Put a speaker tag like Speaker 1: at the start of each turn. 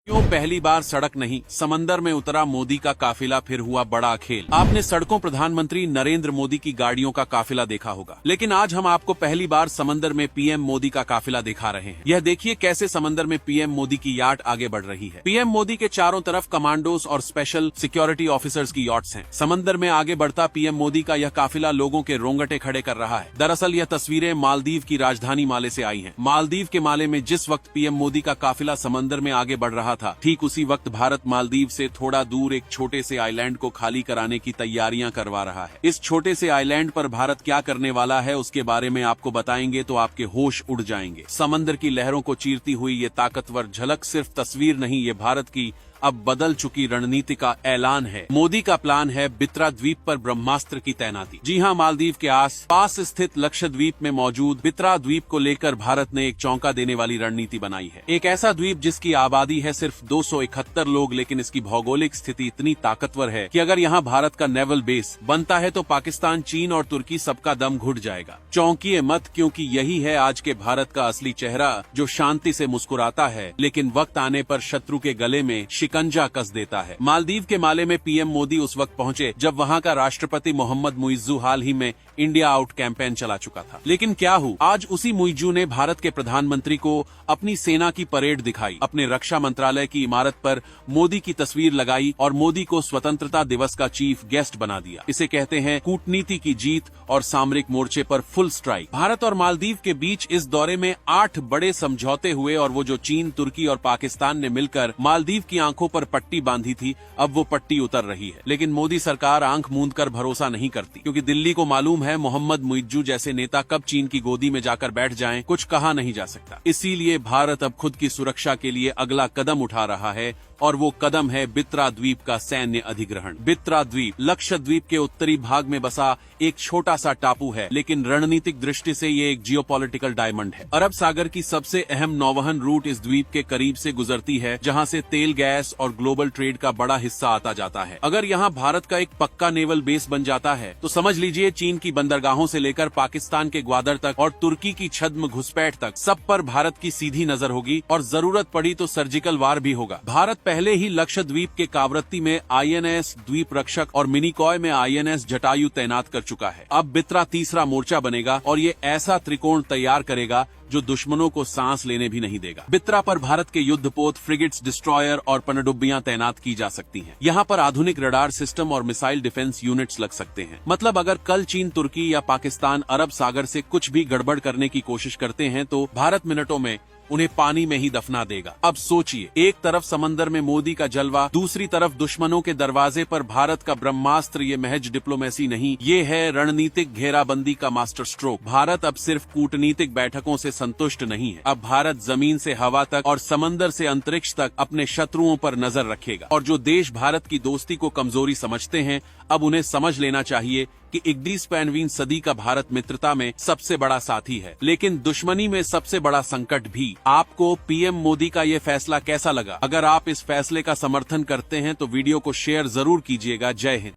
Speaker 1: क्यों पहली बार सड़क नहीं समंदर में उतरा मोदी का काफिला, फिर हुआ बड़ा खेल। आपने सड़कों प्रधानमंत्री नरेंद्र मोदी की गाड़ियों का काफिला देखा होगा, लेकिन आज हम आपको पहली बार समंदर में पीएम मोदी का काफिला दिखा रहे हैं। यह देखिए कैसे समंदर में पीएम मोदी की याट आगे बढ़ रही है। पीएम मोदी के चारों तरफ कमांडोज और स्पेशल सिक्योरिटी ऑफिसर्स की याट्स हैं। समंदर में आगे बढ़ता पीएम मोदी का यह काफिला लोगों के रोंगटे खड़े कर रहा है। दरअसल यह तस्वीरें मालदीव की राजधानी माले से आई हैं। मालदीव के माले में जिस वक्त पीएम मोदी का काफिला समंदर में आगे बढ़ रहा था, ठीक उसी वक्त भारत मालदीव से थोड़ा दूर एक छोटे से आइलैंड को खाली कराने की तैयारियां करवा रहा है। इस छोटे से आइलैंड पर भारत क्या करने वाला है उसके बारे में आपको बताएंगे तो आपके होश उड़ जाएंगे। समंदर की लहरों को चीरती हुई ये ताकतवर झलक सिर्फ तस्वीर नहीं, ये भारत की अब बदल चुकी रणनीति का ऐलान है। मोदी का प्लान है बित्रा द्वीप पर ब्रह्मास्त्र की तैनाती। जी हां, मालदीव के पास स्थित लक्षद्वीप में मौजूद बित्रा द्वीप को लेकर भारत ने एक चौंका देने वाली रणनीति बनाई है। एक ऐसा द्वीप जिसकी आबादी है सिर्फ 271 लोग, लेकिन इसकी भौगोलिक स्थिति इतनी ताकतवर है कि अगर यहाँ भारत का नेवल बेस बनता है तो पाकिस्तान, चीन और तुर्की सबका दम घुट जाएगा। चौंकिए मत, क्योंकि यही है आज के भारत का असली चेहरा, जो शांति से मुस्कुराता है लेकिन वक्त आने पर शत्रु के गले में शिकंजा कस देता है। मालदीव के माले में पीएम मोदी उस वक्त पहुंचे जब वहां का राष्ट्रपति मोहम्मद मुइज्जू हाल ही में इंडिया आउट कैंपेन चला चुका था। लेकिन क्या हुआ, आज उसी मुइज्जू ने भारत के प्रधानमंत्री को अपनी सेना की परेड दिखाई, अपने रक्षा मंत्रालय की इमारत पर मोदी की तस्वीर लगाई और मोदी को स्वतंत्रता दिवस का चीफ गेस्ट बना दिया। इसे कहते हैं कूटनीति की जीत और सामरिक मोर्चे पर फुल स्ट्राइक। भारत और मालदीव के बीच इस दौरे में 8 बड़े समझौते हुए और वो जो चीन, तुर्की और पाकिस्तान ने मिलकर मालदीव की आंखों पर पट्टी बांधी थी, अब वो पट्टी उतर रही है। लेकिन मोदी सरकार आंख मूंद कर भरोसा नहीं करती, क्योंकि दिल्ली को मालूम है मोहम्मद मुइज्जू जैसे नेता कब चीन की गोदी में जाकर बैठ जाएं, कुछ कहा नहीं जा सकता। इसीलिए भारत अब खुद की सुरक्षा के लिए अगला कदम उठा रहा है और वो कदम है बित्रा द्वीप का सैन्य अधिग्रहण। बित्रा द्वीप लक्षद्वीप के उत्तरी भाग में बसा एक छोटा सा टापू है, लेकिन रणनीतिक दृष्टि से ये एक जियोपॉलिटिकल डायमंड है। अरब सागर की सबसे अहम नौवहन रूट इस द्वीप के करीब से गुजरती है, जहां से तेल, गैस और ग्लोबल ट्रेड का बड़ा हिस्सा आता जाता है। अगर यहाँ भारत का एक पक्का नेवल बेस बन जाता है तो समझ लीजिए चीन की बंदरगाहों से लेकर पाकिस्तान के ग्वादर तक और तुर्की की छद्म घुसपैठ तक सब पर भारत की सीधी नजर होगी और जरूरत पड़ी तो सर्जिकल वार भी होगा। भारत पहले ही लक्षद्वीप के कावरत्ती में आईएनएस द्वीप रक्षक और मिनिकॉय में आईएनएस जटायु तैनात कर चुका है। अब बित्रा तीसरा मोर्चा बनेगा और ये ऐसा त्रिकोण तैयार करेगा जो दुश्मनों को सांस लेने भी नहीं देगा। बित्रा पर भारत के युद्धपोत, फ्रिगेट्स, डिस्ट्रॉयर और पनडुब्बियां तैनात की जा सकती हैं। यहाँ पर आधुनिक रडार सिस्टम और मिसाइल डिफेंस यूनिट्स लग सकते हैं। मतलब अगर कल चीन, तुर्की या पाकिस्तान अरब सागर से कुछ भी गड़बड़ करने की कोशिश करते हैं तो भारत मिनटों में उन्हें पानी में ही दफना देगा। अब सोचिए, एक तरफ समंदर में मोदी का जलवा, दूसरी तरफ दुश्मनों के दरवाजे पर भारत का ब्रह्मास्त्र। ये महज डिप्लोमेसी नहीं, ये है रणनीतिक घेराबंदी का मास्टर स्ट्रोक। भारत अब सिर्फ कूटनीतिक बैठकों से संतुष्ट नहीं है। अब भारत जमीन से हवा तक और समंदर से अंतरिक्ष तक अपने शत्रुओं पर नजर रखेगा। और जो देश भारत की दोस्ती को कमजोरी समझते हैं, अब उन्हें समझ लेना चाहिए कि 21वीं सदी का भारत मित्रता में सबसे बड़ा साथी है, लेकिन दुश्मनी में सबसे बड़ा संकट भी। आपको पीएम मोदी का ये फैसला कैसा लगा? अगर आप इस फैसले का समर्थन करते हैं तो वीडियो को शेयर जरूर कीजिएगा। जय हिंद।